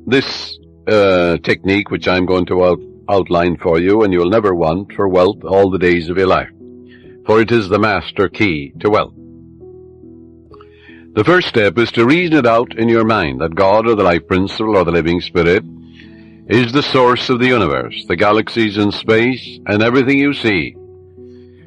this technique, which I'm going to outline for you, and you'll never want for wealth all the days of your life, for it is the master key to wealth. The first step is to reason it out in your mind that God, or the life principle, or the living spirit, is the source of the universe, the galaxies in space, and everything you see.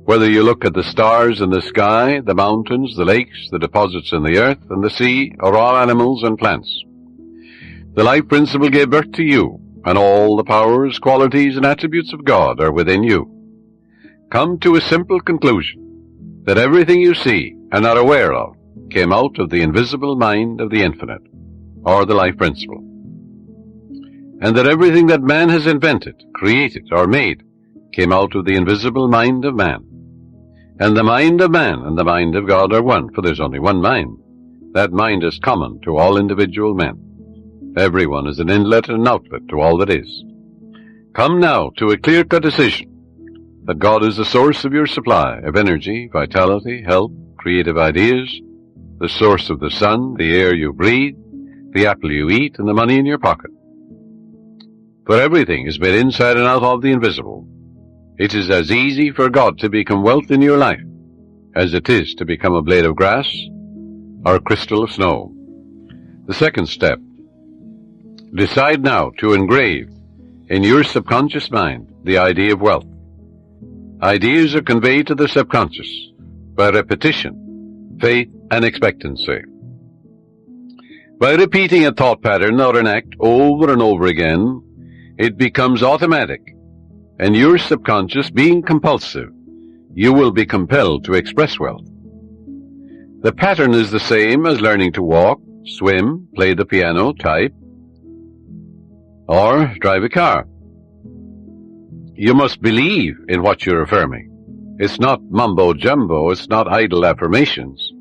Whether you look at the stars in the sky, the mountains, the lakes, the deposits in the earth, and the sea, or all animals and plants. The life principle gave birth to you, and all the powers, qualities, and attributes of God are within you. Come to a simple conclusion, that everything you see and are aware of came out of the invisible mind of the infinite, or the life principle. And that everything that man has invented, created, or made came out of the invisible mind of man. And the mind of man and the mind of God are one, for there's only one mind. That mind is common to all individual men. Everyone is an inlet and an outlet to all that is. Come now to a clear-cut decision that God is the source of your supply of energy, vitality, health, creative ideas, the source of the sun, the air you breathe, the apple you eat, and the money in your pocket. For everything is made inside and out of the invisible. It is as easy for God to become wealth in your life as it is to become a blade of grass or a crystal of snow. The second step, decide now to engrave in your subconscious mind the idea of wealth. Ideas are conveyed to the subconscious by repetition, faith, and expectancy. By repeating a thought pattern or an act over and over again, it becomes automatic, and your subconscious being compulsive, you will be compelled to express wealth. The pattern is the same as learning to walk, swim, play the piano, type, or drive a car. You must believe in what you're affirming. It's not mumbo-jumbo, it's not idle affirmations.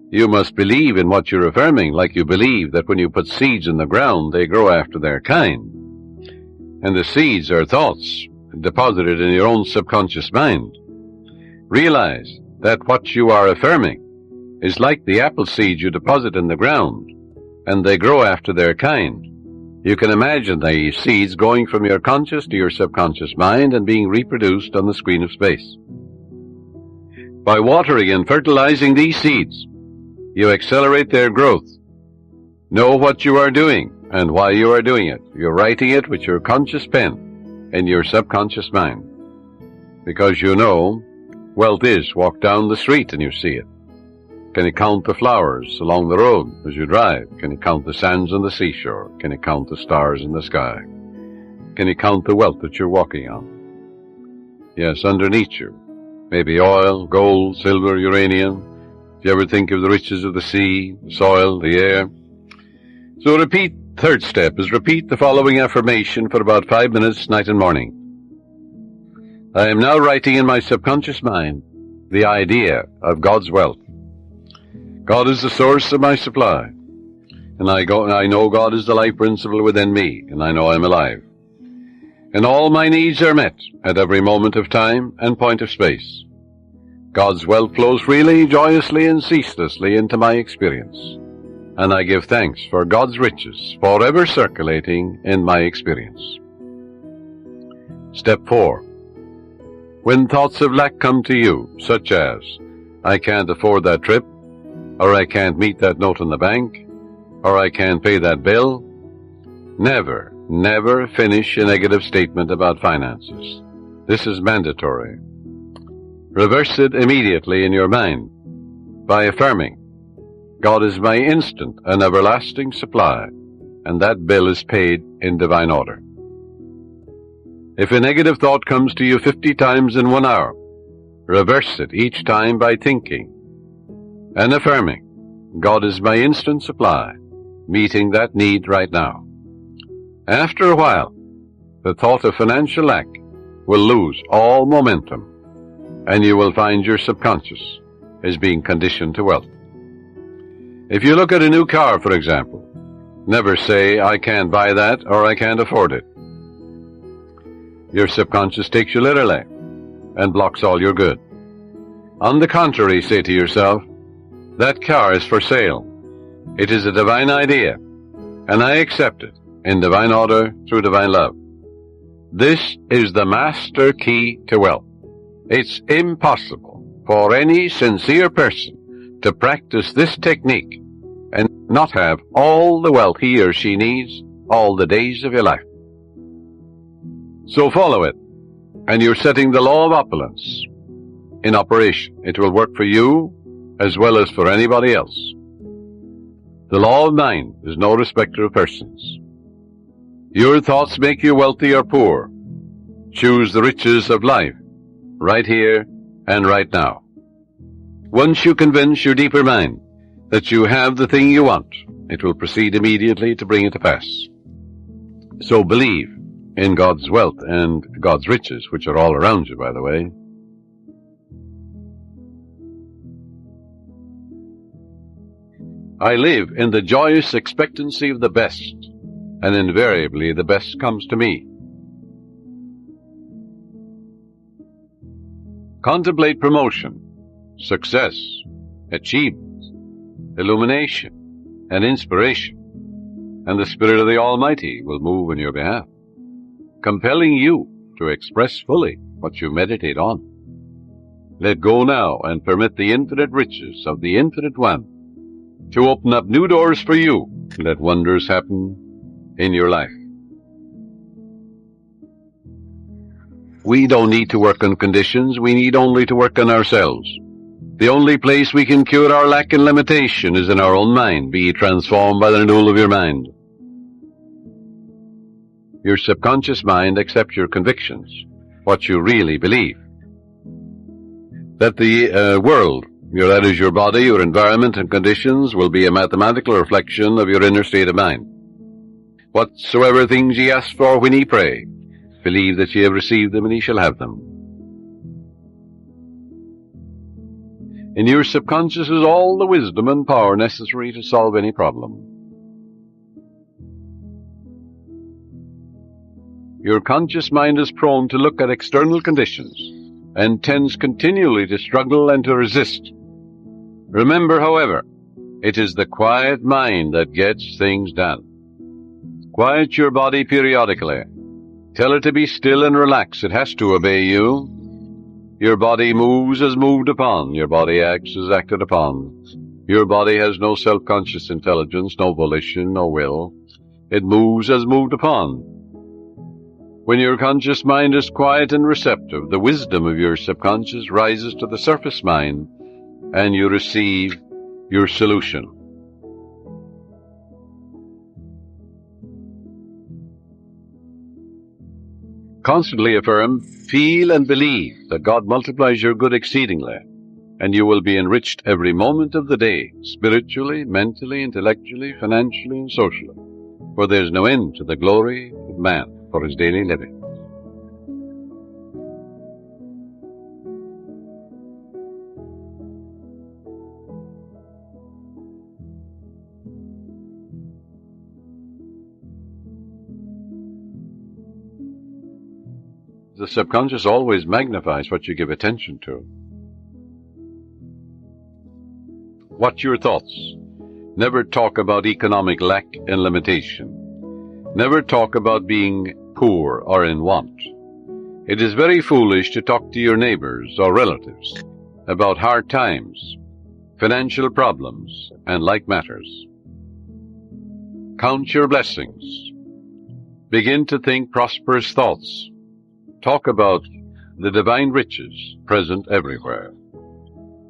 You must believe in what you're affirming, like you believe that when you put seeds in the ground, they grow after their kind. And the seeds are thoughts deposited in your own subconscious mind. Realize that what you are affirming is like the apple seeds you deposit in the ground, and they grow after their kind. You can imagine the seeds going from your conscious to your subconscious mind and being reproduced on the screen of space. By watering and fertilizing these seeds, you accelerate their growth. Know what you are doing and why you are doing it. You're writing it with your conscious pen in your subconscious mind. Because you know, wealth is walk down the street and you see it. Can you count the flowers along the road as you drive? Can you count the sands on the seashore? Can you count the stars in the sky? Can you count the wealth that you're walking on? Yes, underneath you. Maybe oil, gold, silver, uranium. If you ever think of the riches of the sea, the soil, the air. So third step is repeat the following affirmation for about 5 minutes, night and morning. I am now writing in my subconscious mind the idea of God's wealth. God is the source of my supply, and I know God is the life principle within me, and I know I'm alive. And all my needs are met at every moment of time and point of space. God's wealth flows freely, joyously, and ceaselessly into my experience, and I give thanks for God's riches forever circulating in my experience. Step 4. When thoughts of lack come to you, such as, I can't afford that trip, or I can't meet that note in the bank, or I can't pay that bill, never finish a negative statement about finances. This is mandatory. Reverse it immediately in your mind by affirming, God is my instant and everlasting supply, and that bill is paid in divine order. If a negative thought comes to you 50 times in 1 hour, reverse it each time by thinking and affirming, God is my instant supply, meeting that need right now. After a while, the thought of financial lack will lose all momentum, and you will find your subconscious is being conditioned to wealth. If you look at a new car, for example, never say, I can't buy that or I can't afford it. Your subconscious takes you literally and blocks all your good. On the contrary, say to yourself, that car is for sale. It is a divine idea, and I accept it in divine order through divine love. This is the master key to wealth. It's impossible for any sincere person to practice this technique and not have all the wealth he or she needs all the days of your life. So follow it, and you're setting the law of opulence in operation. It will work for you as well as for anybody else. The law of mind is no respecter of persons. Your thoughts make you wealthy or poor. Choose the riches of life, right here and right now. Once you convince your deeper mind that you have the thing you want, it will proceed immediately to bring it to pass. So believe in God's wealth and God's riches, which are all around you, by the way. I live in the joyous expectancy of the best, and invariably the best comes to me. Contemplate promotion, success, achievement, illumination, and inspiration, and the Spirit of the Almighty will move on your behalf, compelling you to express fully what you meditate on. Let go now and permit the infinite riches of the Infinite One to open up new doors for you. Let wonders happen in your life. We don't need to work on conditions. We need only to work on ourselves. The only place we can cure our lack and limitation is in our own mind. Be transformed by the renewal of your mind. Your subconscious mind accepts your convictions, what you really believe. That the world, that is your body, your environment and conditions, will be a mathematical reflection of your inner state of mind. Whatsoever things ye ask for when ye pray, believe that ye have received them and ye shall have them. In your subconscious is all the wisdom and power necessary to solve any problem. Your conscious mind is prone to look at external conditions and tends continually to struggle and to resist. Remember, however, it is the quiet mind that gets things done. Quiet your body periodically. Tell it to be still and relax. It has to obey you. Your body moves as moved upon. Your body acts as acted upon. Your body has no self-conscious intelligence, no volition, no will. It moves as moved upon. When your conscious mind is quiet and receptive, the wisdom of your subconscious rises to the surface mind, and you receive your solution. Constantly affirm, feel and believe that God multiplies your good exceedingly, and you will be enriched every moment of the day, spiritually, mentally, intellectually, financially, and socially, for there is no end to the glory of man for his daily living. The subconscious always magnifies what you give attention to. Watch your thoughts. Never talk about economic lack and limitation. Never talk about being poor or in want. It is very foolish to talk to your neighbors or relatives about hard times, financial problems, and like matters. Count your blessings. Begin to think prosperous thoughts. Talk about the divine riches present everywhere.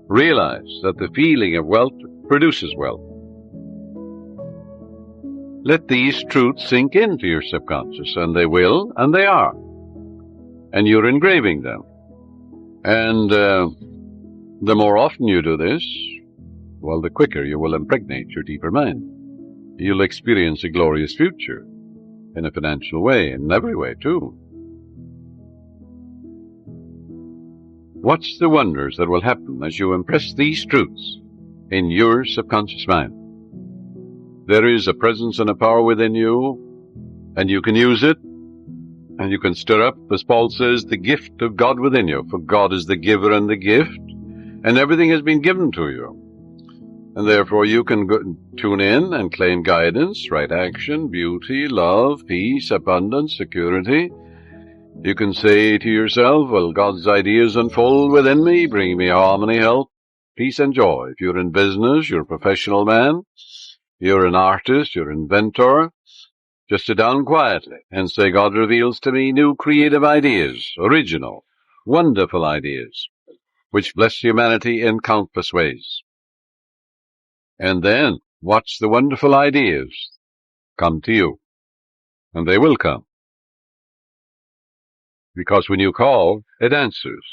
Realize that the feeling of wealth produces wealth. Let these truths sink into your subconscious, and they will, and they are. And you're engraving them. And the more often you do this, well, the quicker you will impregnate your deeper mind. You'll experience a glorious future in a financial way, in every way, too. Watch the wonders that will happen as you impress these truths in your subconscious mind. There is a presence and a power within you, and you can use it, and you can stir up, as Paul says, the gift of God within you. For God is the giver and the gift, and everything has been given to you. And therefore you can tune in and claim guidance, right action, beauty, love, peace, abundance, security. You can say to yourself, well, God's ideas unfold within me, bringing me harmony, health, peace, and joy. If you're in business, you're a professional man, you're an artist, you're an inventor, just sit down quietly and say, God reveals to me new creative ideas, original, wonderful ideas, which bless humanity in countless ways. And then watch the wonderful ideas come to you. And they will come. Because when you call, it answers.